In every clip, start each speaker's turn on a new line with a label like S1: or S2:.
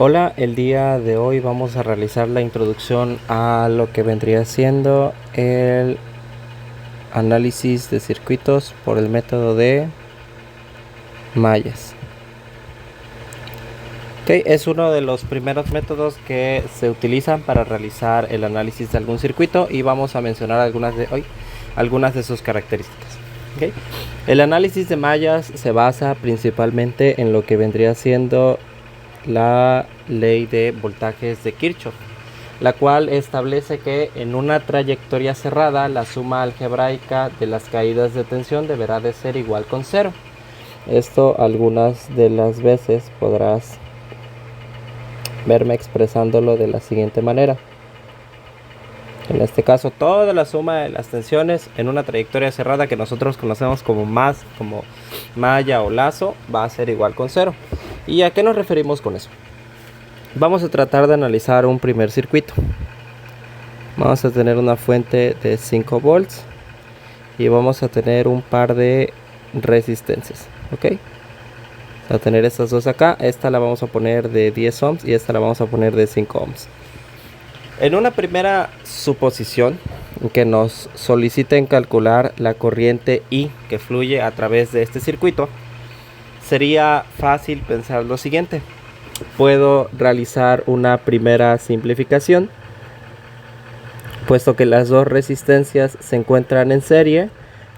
S1: Hola, el día de hoy vamos a realizar la introducción a lo que vendría siendo el análisis de circuitos por el método de mallas. Es uno de los primeros métodos que se utilizan para realizar el análisis de algún circuito y vamos a mencionar algunas de sus características. El análisis de mallas se basa principalmente en lo que vendría siendo la ley de voltajes de Kirchhoff, la cual establece que en una trayectoria cerrada la suma algebraica de las caídas de tensión deberá de ser igual con 0. Esto algunas de las veces podrás verme expresándolo de la siguiente manera. En este caso, toda la suma de las tensiones en una trayectoria cerrada que nosotros conocemos como malla o lazo va a ser igual con 0. ¿Y a qué nos referimos con eso? Vamos a tratar de analizar un primer circuito. Vamos a tener una fuente de 5 volts y vamos a tener un par de resistencias. Vamos a tener estas dos acá. Esta la vamos a poner de 10 ohms y esta la vamos a poner de 5 ohms. En una primera suposición que nos soliciten calcular la corriente I que fluye a través de este circuito, sería fácil pensar lo siguiente. Puedo realizar una primera simplificación, puesto que las dos resistencias se encuentran en serie.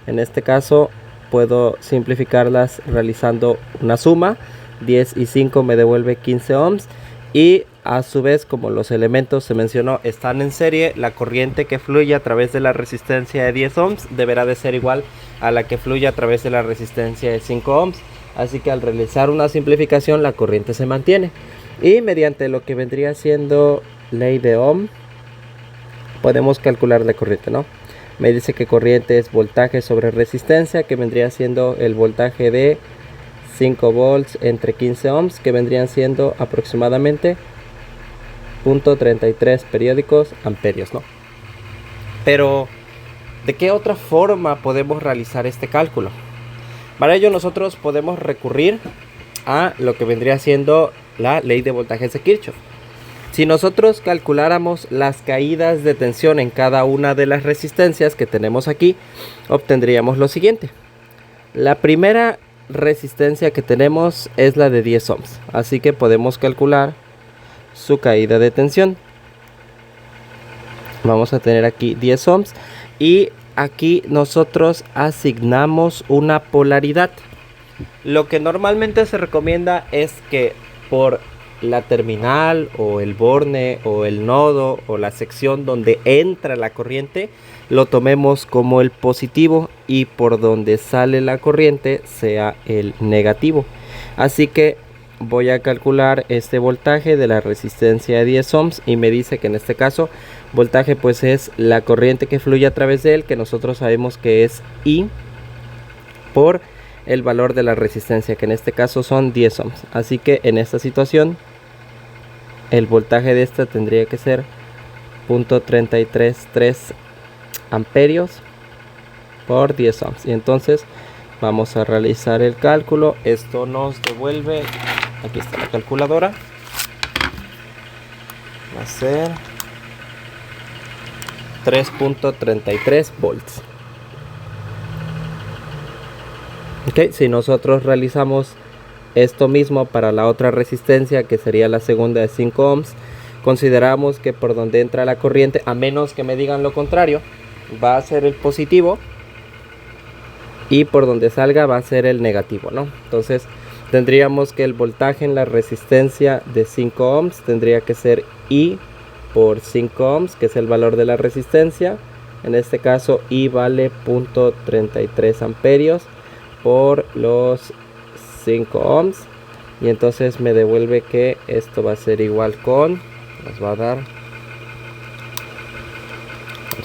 S1: En este caso puedo simplificarlas realizando una suma. 10 y 5 me devuelve 15 ohms y a su vez, como los elementos se mencionó están en serie, la corriente que fluye a través de la resistencia de 10 ohms deberá de ser igual a la que fluye a través de la resistencia de 5 ohms. Así que al realizar una simplificación la corriente se mantiene y mediante lo que vendría siendo ley de Ohm podemos calcular la corriente, ¿no? Me dice que corriente es voltaje sobre resistencia, que vendría siendo el voltaje de 5 volts entre 15 ohms, que vendrían siendo aproximadamente 0.33 periódicos amperios, ¿no? Pero ¿de qué otra forma podemos realizar este cálculo? Para ello nosotros podemos recurrir a lo que vendría siendo la ley de voltajes de Kirchhoff. Si nosotros calculáramos las caídas de tensión en cada una de las resistencias que tenemos aquí, obtendríamos lo siguiente. La primera resistencia que tenemos es la de 10 ohms, así que podemos calcular su caída de tensión. Vamos a tener aquí 10 ohms y aquí nosotros asignamos una polaridad. Lo que normalmente se recomienda es que por la terminal o el borne o el nodo o la sección donde entra la corriente lo tomemos como el positivo y por donde sale la corriente sea el negativo. Así que voy a calcular este voltaje de la resistencia de 10 ohms y me dice que en este caso voltaje pues es la corriente que fluye a través de él, que nosotros sabemos que es I por el valor de la resistencia, que en este caso son 10 ohms. Así que en esta situación el voltaje de esta tendría que ser 0.333 amperios por 10 ohms. Y entonces vamos a realizar el cálculo. Esto nos devuelve, aquí está la calculadora, va a ser 3.33 volts. Si nosotros realizamos esto mismo para la otra resistencia, que sería la segunda de 5 ohms, consideramos que por donde entra la corriente, a menos que me digan lo contrario, va a ser el positivo y por donde salga va a ser el negativo, ¿no? Entonces tendríamos que el voltaje en la resistencia de 5 ohms tendría que ser I por 5 ohms, que es el valor de la resistencia. En este caso I vale 0.33 amperios por los 5 ohms y entonces me devuelve que esto va a ser igual con, nos va a dar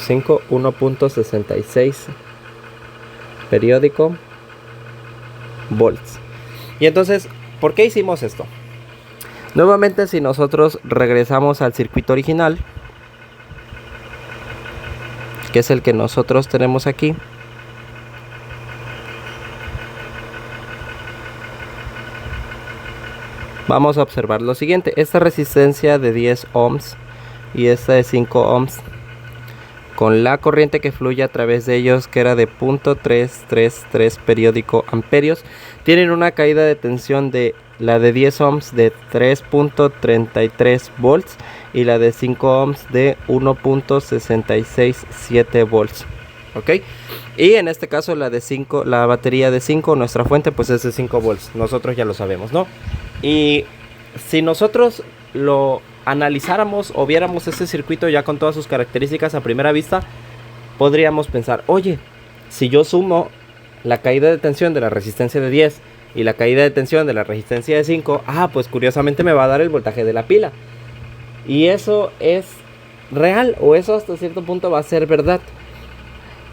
S1: 1.66 periódico volts. Y entonces, ¿por qué hicimos esto? Nuevamente, si nosotros regresamos al circuito original, que es el que nosotros tenemos aquí, vamos a observar lo siguiente. Esta resistencia de 10 ohms y esta de 5 ohms, con la corriente que fluye a través de ellos, que era de 0.333 periódico amperios, tienen una caída de tensión de la de 10 ohms de 3.33 volts y la de 5 ohms de 1.667 volts. ¿Ok? Y en este caso la de 5, la batería de 5, nuestra fuente, pues es de 5 volts. Nosotros ya lo sabemos, ¿no? Y si nosotros lo analizáramos o viéramos este circuito ya con todas sus características a primera vista, podríamos pensar, oye, si yo sumo la caída de tensión de la resistencia de 10 y la caída de tensión de la resistencia de 5, pues curiosamente me va a dar el voltaje de la pila. Y eso es real, o eso hasta cierto punto va a ser verdad.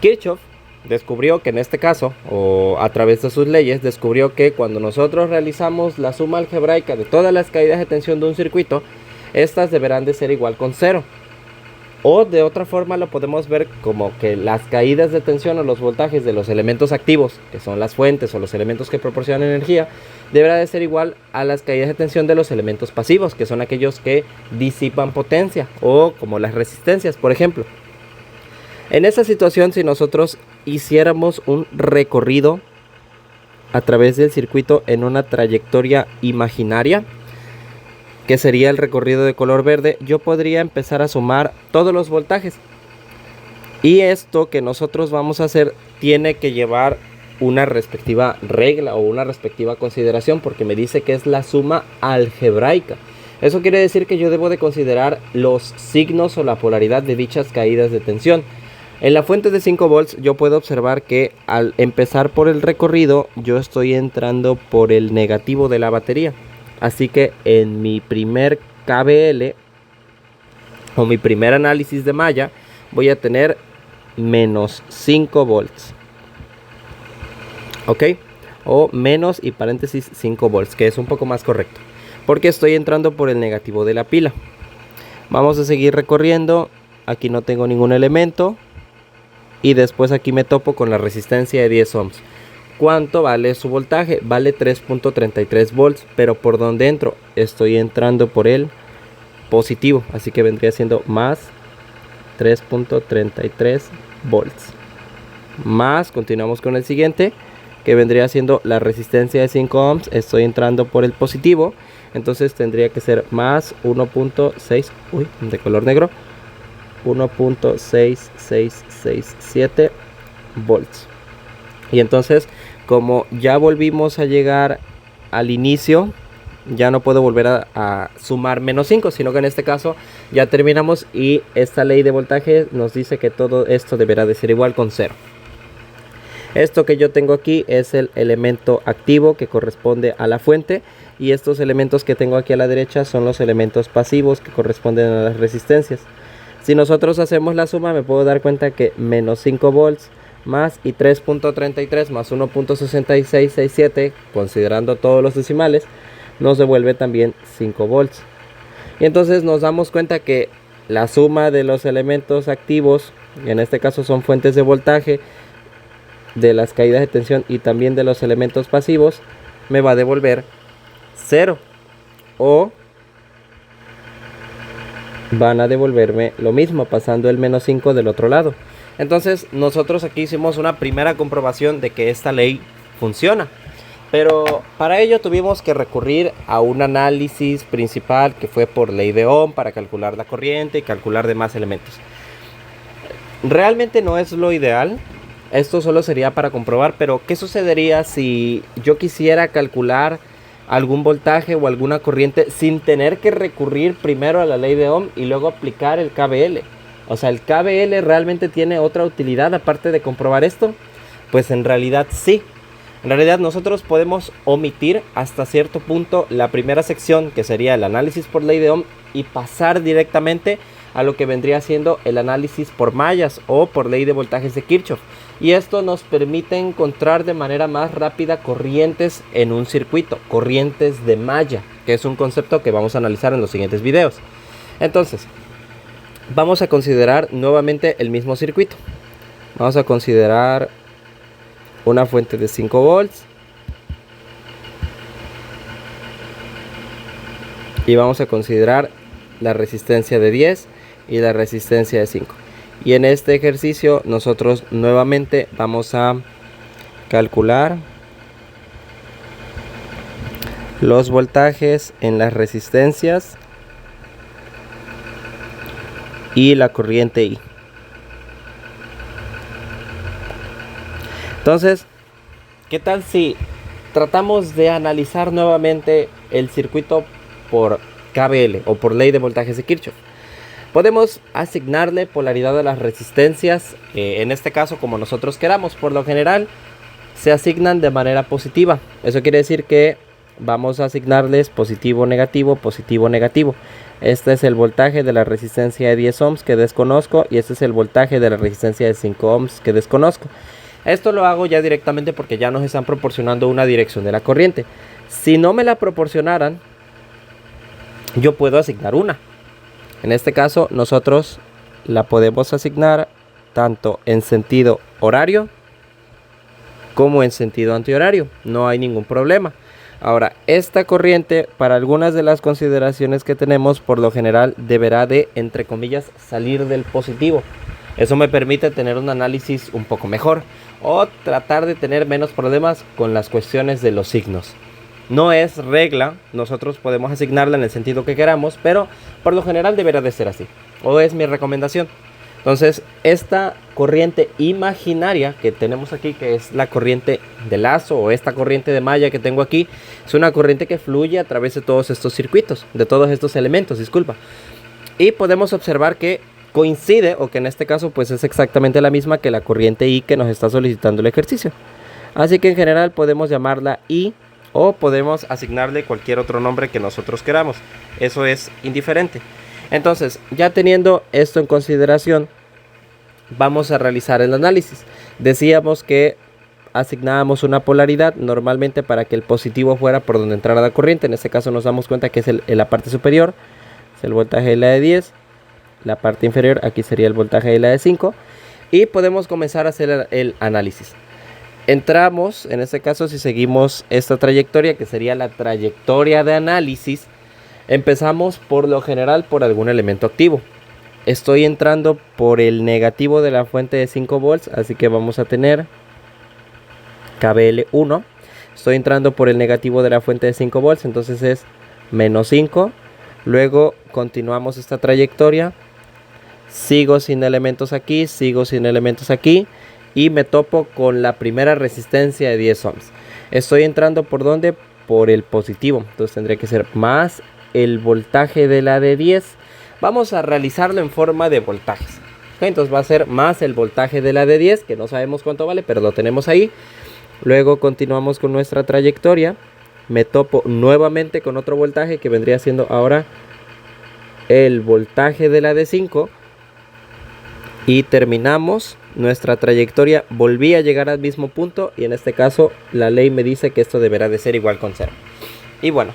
S1: Kirchhoff descubrió que en este caso, o a través de sus leyes, descubrió que cuando nosotros realizamos la suma algebraica de todas las caídas de tensión de un circuito, estas deberán de ser igual con 0. O de otra forma lo podemos ver como que las caídas de tensión o los voltajes de los elementos activos, que son las fuentes o los elementos que proporcionan energía, deberá de ser igual a las caídas de tensión de los elementos pasivos, que son aquellos que disipan potencia, o como las resistencias, por ejemplo. En esa situación, si nosotros hiciéramos un recorrido a través del circuito en una trayectoria imaginaria, que sería el recorrido de color verde, yo podría empezar a sumar todos los voltajes. Y esto que nosotros vamos a hacer tiene que llevar una respectiva regla o una respectiva consideración, porque me dice que es la suma algebraica. Eso quiere decir que yo debo de considerar los signos o la polaridad de dichas caídas de tensión. En la fuente de 5 volts yo puedo observar que al empezar por el recorrido yo estoy entrando por el negativo de la batería. Así que en mi primer KVL o mi primer análisis de malla voy a tener menos 5 volts. ¿Ok? O menos y paréntesis 5 volts, que es un poco más correcto, porque estoy entrando por el negativo de la pila. Vamos a seguir recorriendo. Aquí no tengo ningún elemento. Y después aquí me topo con la resistencia de 10 ohms. ¿Cuánto vale su voltaje? Vale 3.33 volts. Pero ¿por dónde entro? Estoy entrando por el positivo. Así que vendría siendo más 3.33 volts. Más, continuamos con el siguiente, que vendría siendo la resistencia de 5 ohms. Estoy entrando por el positivo. Entonces tendría que ser más 1.6, de color negro, 1.6667 volts. Y entonces, como ya volvimos a llegar al inicio, ya no puedo volver a sumar menos 5, sino que en este caso ya terminamos y esta ley de voltaje nos dice que todo esto deberá de ser igual con 0. Esto que yo tengo aquí es el elemento activo que corresponde a la fuente, y estos elementos que tengo aquí a la derecha son los elementos pasivos que corresponden a las resistencias. Si nosotros hacemos la suma, me puedo dar cuenta que menos 5 volts más y 3.33 más 1.6667, considerando todos los decimales, nos devuelve también 5 volts. Y entonces nos damos cuenta que la suma de los elementos activos, en este caso son fuentes de voltaje, de las caídas de tensión y también de los elementos pasivos, me va a devolver 0. O van a devolverme lo mismo, pasando el menos 5 del otro lado. Entonces nosotros aquí hicimos una primera comprobación de que esta ley funciona, pero para ello tuvimos que recurrir a un análisis principal que fue por ley de Ohm, para calcular la corriente y calcular demás elementos. Realmente no es lo ideal, esto solo sería para comprobar, pero ¿qué sucedería si yo quisiera calcular algún voltaje o alguna corriente sin tener que recurrir primero a la ley de Ohm y luego aplicar el KVL? O sea, ¿el KVL realmente tiene otra utilidad aparte de comprobar esto? Pues en realidad sí. En realidad nosotros podemos omitir hasta cierto punto la primera sección, que sería el análisis por ley de Ohm, y pasar directamente a lo que vendría siendo el análisis por mallas o por ley de voltajes de Kirchhoff. Y esto nos permite encontrar de manera más rápida corrientes en un circuito, corrientes de malla, que es un concepto que vamos a analizar en los siguientes videos. Entonces, vamos a considerar nuevamente el mismo circuito. Vamos a considerar una fuente de 5 volts. y vamos a considerar la resistencia de 10 y la resistencia de 5. Y en este ejercicio nosotros nuevamente vamos a calcular los voltajes en las resistencias y la corriente I. Entonces, ¿qué tal si tratamos de analizar nuevamente el circuito por KVL o por ley de voltajes de Kirchhoff? Podemos asignarle polaridad a las resistencias, en este caso como nosotros queramos. Por lo general se asignan de manera positiva. Eso quiere decir que vamos a asignarles positivo, negativo, positivo, negativo. Este es el voltaje de la resistencia de 10 ohms que desconozco, y este es el voltaje de la resistencia de 5 ohms que desconozco. Esto lo hago ya directamente porque ya nos están proporcionando una dirección de la corriente. Si no me la proporcionaran, yo puedo asignar una. En este caso nosotros la podemos asignar tanto en sentido horario como en sentido antihorario. No hay ningún problema. Ahora, esta corriente, para algunas de las consideraciones que tenemos, por lo general deberá de, entre comillas, salir del positivo. Eso me permite tener un análisis un poco mejor o tratar de tener menos problemas con las cuestiones de los signos. No es regla, nosotros podemos asignarla en el sentido que queramos, pero por lo general deberá de ser así, o es mi recomendación. Entonces, esta corriente imaginaria que tenemos aquí, que es la corriente de lazo o esta corriente de malla que tengo aquí, es una corriente que fluye a través de todos estos circuitos, de todos estos elementos, disculpa. Y podemos observar que coincide, o que en este caso pues es exactamente la misma que la corriente I que nos está solicitando el ejercicio. Así que en general podemos llamarla I, o podemos asignarle cualquier otro nombre que nosotros queramos. Eso es indiferente. Entonces, ya teniendo esto en consideración, vamos a realizar el análisis. Decíamos que asignábamos una polaridad normalmente para que el positivo fuera por donde entrara la corriente. En este caso nos damos cuenta que es en la parte superior, es el voltaje de la de 10. La parte inferior, aquí sería el voltaje de la de 5. Y podemos comenzar a hacer el análisis. Entramos, en este caso, si seguimos esta trayectoria, que sería la trayectoria de análisis, empezamos por lo general por algún elemento activo. Estoy entrando por el negativo de la fuente de 5 volts, así que vamos a tener KVL1. Estoy entrando por el negativo de la fuente de 5 volts, entonces es menos 5. Luego continuamos esta trayectoria. Sigo sin elementos aquí, sigo sin elementos aquí. Y me topo con la primera resistencia de 10 ohms. Estoy entrando por ¿dónde? Por el positivo. Entonces tendría que ser más el voltaje de la de 10. Vamos a realizarlo en forma de voltajes. ¿Okay? Entonces va a ser más el voltaje de la de 10, que no sabemos cuánto vale, pero lo tenemos ahí. Luego continuamos con nuestra trayectoria. Me topo nuevamente con otro voltaje que vendría siendo ahora el voltaje de la de 5. Y terminamos nuestra trayectoria. Volví a llegar al mismo punto, y en este caso la ley me dice que esto deberá de ser igual con 0. Y bueno,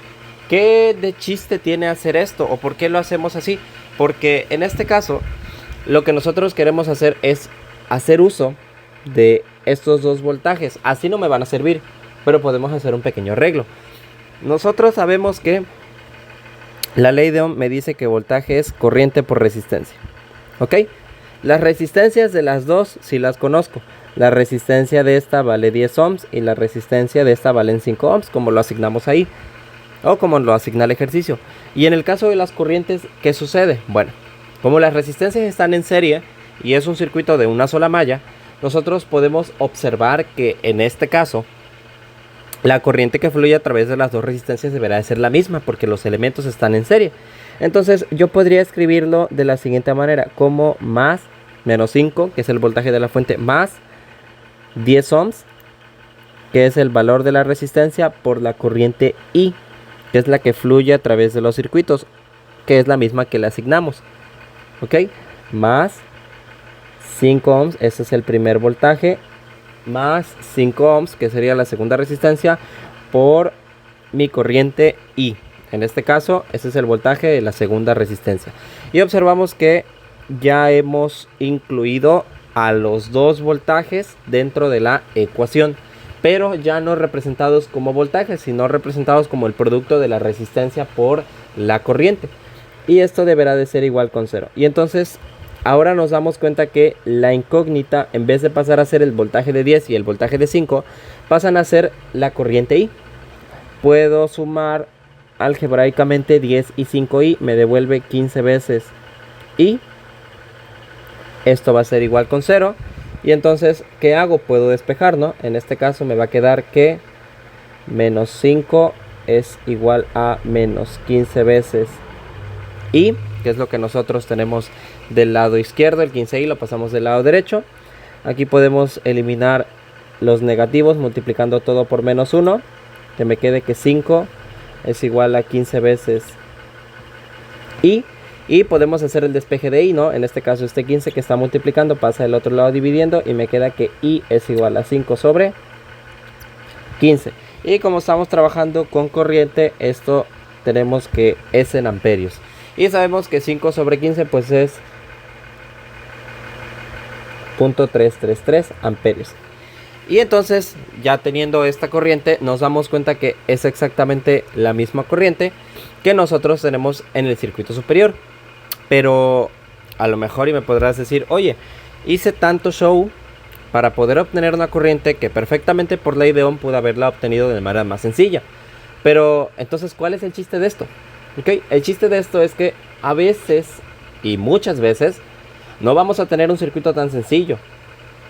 S1: ¿qué de chiste tiene hacer esto? ¿O por qué lo hacemos así? Porque en este caso lo que nosotros queremos hacer es hacer uso de estos dos voltajes. Así no me van a servir, pero podemos hacer un pequeño arreglo. Nosotros sabemos que la ley de Ohm me dice que voltaje es corriente por resistencia. ¿Ok? Las resistencias de las dos sí las conozco. La resistencia de esta vale 10 ohms y la resistencia de esta valen 5 ohms, como lo asignamos ahí, o como lo asigna el ejercicio. Y en el caso de las corrientes, ¿qué sucede? Bueno, como las resistencias están en serie y es un circuito de una sola malla, nosotros podemos observar que en este caso la corriente que fluye a través de las dos resistencias deberá de ser la misma, porque los elementos están en serie. Entonces yo podría escribirlo de la siguiente manera, como más menos 5, que es el voltaje de la fuente, más 10 ohms, que es el valor de la resistencia, por la corriente I, que es la que fluye a través de los circuitos, que es la misma que le asignamos. ¿Ok? Más 5 ohms, ese es el primer voltaje, más 5 ohms, que sería la segunda resistencia, por mi corriente I. En este caso, ese es el voltaje de la segunda resistencia. Y observamos que ya hemos incluido a los dos voltajes dentro de la ecuación, pero ya no representados como voltajes, sino representados como el producto de la resistencia por la corriente. Y esto deberá de ser igual con 0. Y entonces ahora nos damos cuenta que la incógnita, en vez de pasar a ser el voltaje de 10 y el voltaje de 5, pasan a ser la corriente I. Puedo sumar algebraicamente 10 y 5i, me devuelve 15 veces I. Esto va a ser igual con 0. Y entonces, ¿qué hago? Puedo despejar, ¿no? En este caso me va a quedar que menos 5 es igual a menos 15 veces I, que es lo que nosotros tenemos del lado izquierdo. El 15i lo pasamos del lado derecho. Aquí podemos eliminar los negativos multiplicando todo por menos 1, que me quede que 5 es igual a 15 veces I. Y podemos hacer el despeje de I, ¿no? En este caso este 15 que está multiplicando pasa del otro lado dividiendo y me queda que I es igual a 5 sobre 15. Y como estamos trabajando con corriente, esto tenemos que es en amperios. Y sabemos que 5 sobre 15 pues es 0.333 amperios. Y entonces, ya teniendo esta corriente, nos damos cuenta que es exactamente la misma corriente que nosotros tenemos en el circuito superior. Pero a lo mejor y me podrás decir, oye, hice tanto show para poder obtener una corriente que perfectamente por ley de Ohm pude haberla obtenido de manera más sencilla. Pero entonces, ¿cuál es el chiste de esto? ¿Okay? El chiste de esto es que a veces, y muchas veces, no vamos a tener un circuito tan sencillo.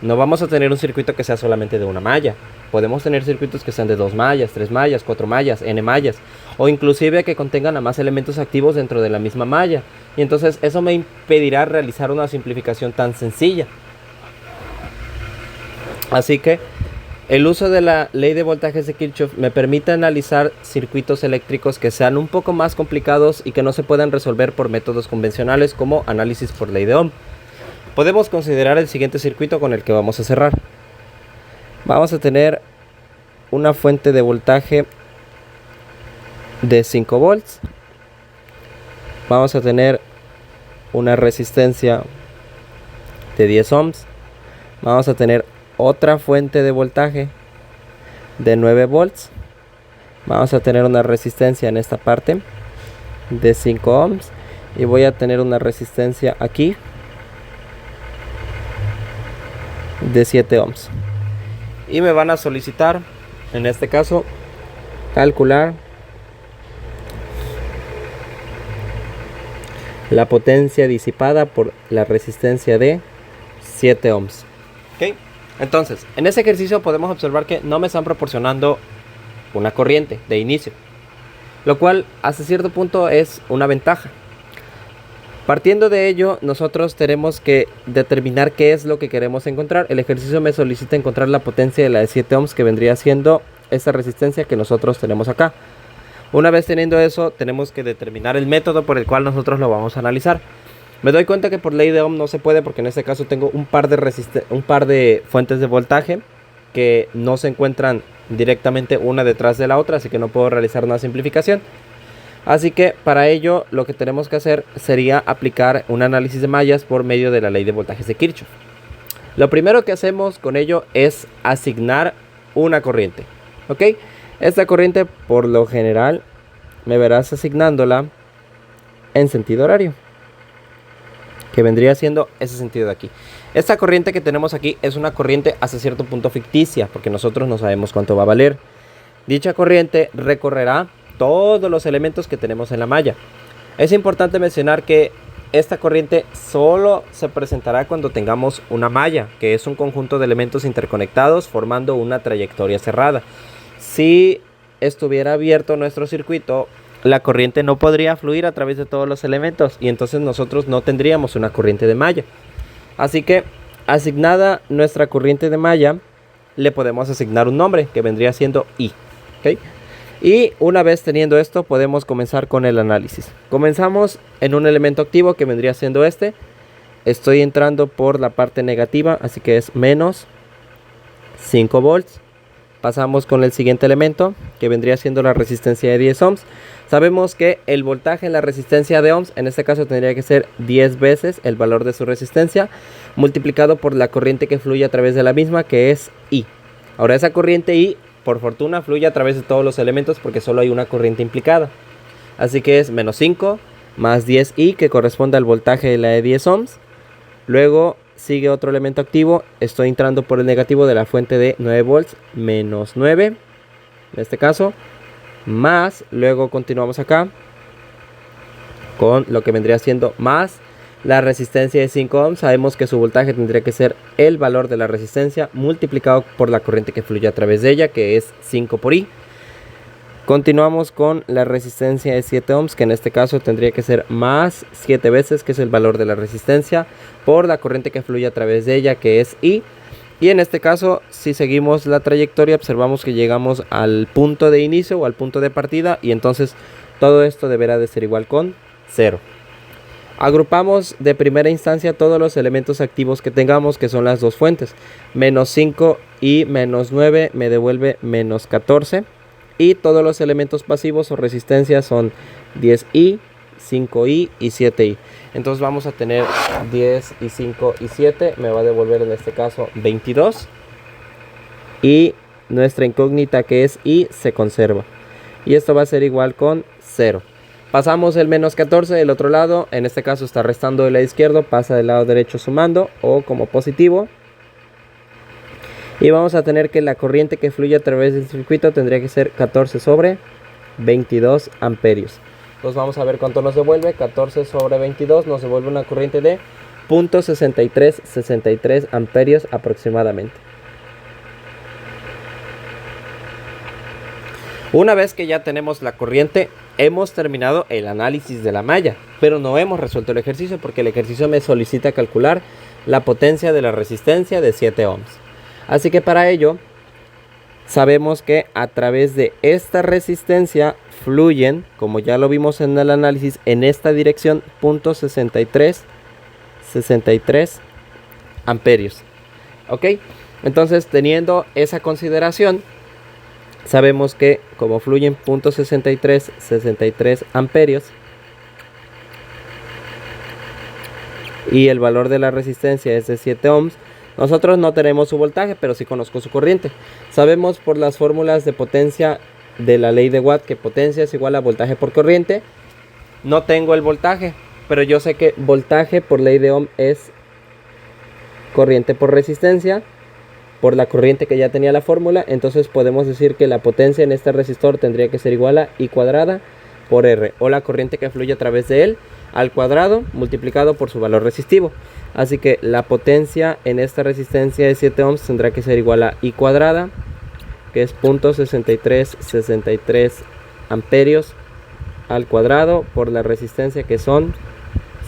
S1: No vamos a tener un circuito que sea solamente de una malla. Podemos tener circuitos que sean de 2 mallas, 3 mallas, 4 mallas, n mallas. O inclusive que contengan a más elementos activos dentro de la misma malla. Y entonces eso me impedirá realizar una simplificación tan sencilla. Así que el uso de la ley de voltajes de Kirchhoff me permite analizar circuitos eléctricos que sean un poco más complicados y que no se puedan resolver por métodos convencionales como análisis por ley de Ohm. Podemos considerar el siguiente circuito con el que vamos a cerrar. Vamos a tener una fuente de voltaje de 5 volts. Vamos a tener una resistencia de 10 ohms. Vamos a tener otra fuente de voltaje de 9 volts. Vamos a tener una resistencia en esta parte de 5 ohms. Y voy a tener una resistencia aquí de 7 ohms. Y me van a solicitar, en este caso, calcular la potencia disipada por la resistencia de 7 ohms. ¿Okay? Entonces, en ese ejercicio podemos observar que no me están proporcionando una corriente de inicio, lo cual hasta cierto punto es una ventaja. Partiendo de ello, nosotros tenemos que determinar qué es lo que queremos encontrar. El ejercicio me solicita encontrar la potencia de la de 7 ohms, que vendría siendo esta resistencia que nosotros tenemos acá. Una vez teniendo eso, tenemos que determinar el método por el cual nosotros lo vamos a analizar. Me doy cuenta que por ley de Ohm no se puede, porque en este caso tengo un par de fuentes de voltaje que no se encuentran directamente una detrás de la otra, así que no puedo realizar una simplificación. Así que para ello lo que tenemos que hacer sería aplicar un análisis de mallas por medio de la ley de voltajes de Kirchhoff. Lo primero que hacemos con ello es asignar una corriente. ¿Ok? Esta corriente por lo general me verás asignándola en sentido horario, que vendría siendo ese sentido de aquí. Esta corriente que tenemos aquí es una corriente hasta cierto punto ficticia, porque nosotros no sabemos cuánto va a valer. Dicha corriente recorrerá todos los elementos que tenemos en la malla. Es importante mencionar que esta corriente solo se presentará cuando tengamos una malla, que es un conjunto de elementos interconectados formando una trayectoria cerrada. Si estuviera abierto nuestro circuito, la corriente no podría fluir a través de todos los elementos y entonces nosotros no tendríamos una corriente de malla. Así que, asignada nuestra corriente de malla, le podemos asignar un nombre que vendría siendo I. ¿Okay? Y una vez teniendo esto, podemos comenzar con el análisis. Comenzamos en un elemento activo que vendría siendo este. Estoy entrando por la parte negativa, así que es menos 5 volts. Pasamos con el siguiente elemento, que vendría siendo la resistencia de 10 ohms. Sabemos que el voltaje en la resistencia de ohms, en este caso tendría que ser 10 veces el valor de su resistencia, multiplicado por la corriente que fluye a través de la misma, que es I. Ahora esa corriente I, por fortuna, fluye a través de todos los elementos porque solo hay una corriente implicada. Así que es menos 5 más 10i, que corresponde al voltaje de la de 10 ohms. Luego sigue otro elemento activo. Estoy entrando por el negativo de la fuente de 9 volts, menos 9 en este caso, más, luego continuamos acá con lo que vendría siendo más la resistencia de 5 ohms. Sabemos que su voltaje tendría que ser el valor de la resistencia multiplicado por la corriente que fluye a través de ella, que es 5 por I. Continuamos con la resistencia de 7 ohms, que en este caso tendría que ser más 7 veces, que es el valor de la resistencia, por la corriente que fluye a través de ella, que es I. Y en este caso, si seguimos la trayectoria, observamos que llegamos al punto de inicio o al punto de partida, y entonces todo esto deberá de ser igual con 0. Agrupamos de primera instancia todos los elementos activos que tengamos, que son las dos fuentes. Menos 5 y menos 9 me devuelve menos 14. Y todos los elementos pasivos o resistencias son 10i, 5i y 7i. Entonces vamos a tener 10 y 5 y 7. Me va a devolver en este caso 22. Y nuestra incógnita, que es i, se conserva. Y esto va a ser igual con 0. Pasamos el menos 14 del otro lado. En este caso está restando del lado izquierdo. Pasa del lado derecho sumando o como positivo. Y vamos a tener que la corriente que fluye a través del circuito tendría que ser 14 sobre 22 amperios. Entonces vamos a ver cuánto nos devuelve. 14 sobre 22 nos devuelve una corriente de 0.6363 amperios aproximadamente. Una vez que ya tenemos la corriente, hemos terminado el análisis de la malla, pero no hemos resuelto el ejercicio, porque el ejercicio me solicita calcular la potencia de la resistencia de 7 ohms. Así que para ello sabemos que a través de esta resistencia fluyen, como ya lo vimos en el análisis, en esta dirección 0.6363 amperios. Ok, entonces teniendo esa consideración, sabemos que como fluyen 0.6363 amperios y el valor de la resistencia es de 7 ohms, nosotros no tenemos su voltaje, pero sí conozco su corriente. Sabemos por las fórmulas de potencia de la ley de Watt que potencia es igual a voltaje por corriente. No tengo el voltaje, pero yo sé que voltaje por ley de Ohm es corriente por resistencia, por la corriente que ya tenía la fórmula. Entonces podemos decir que la potencia en este resistor tendría que ser igual a I cuadrada por R, o la corriente que fluye a través de él al cuadrado multiplicado por su valor resistivo. Así que la potencia en esta resistencia de 7 ohms tendrá que ser igual a I cuadrada, que es 0.6363 amperios al cuadrado por la resistencia, que son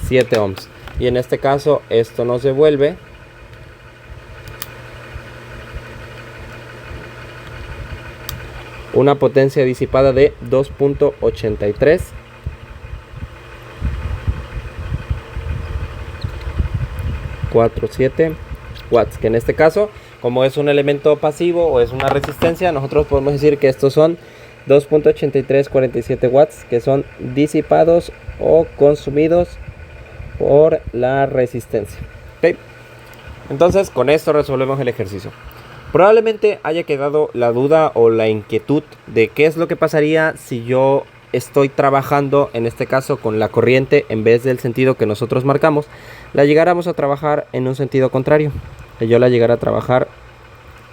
S1: 7 ohms. Y en este caso esto nos devuelve una potencia disipada de 2.83 47 watts, que en este caso, como es un elemento pasivo o es una resistencia, nosotros podemos decir que estos son 2.8347 watts, que son disipados o consumidos por la resistencia. ¿Okay? Entonces con esto resolvemos el ejercicio. Probablemente haya quedado la duda o la inquietud de qué es lo que pasaría si yo estoy trabajando, en este caso con la corriente, en vez del sentido que nosotros marcamos, la llegáramos a trabajar en un sentido contrario, que yo la llegara a trabajar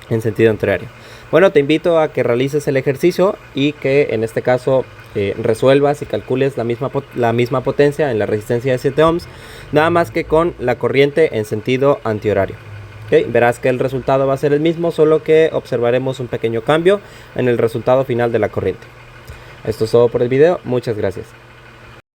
S1: en sentido contrario. Bueno, te invito a que realices el ejercicio y que en este caso resuelvas y calcules la misma potencia en la resistencia de 7 ohms, nada más que con la corriente en sentido antihorario. Okay, verás que el resultado va a ser el mismo, solo que observaremos un pequeño cambio en el resultado final de la corriente. Esto es todo por el video, muchas gracias.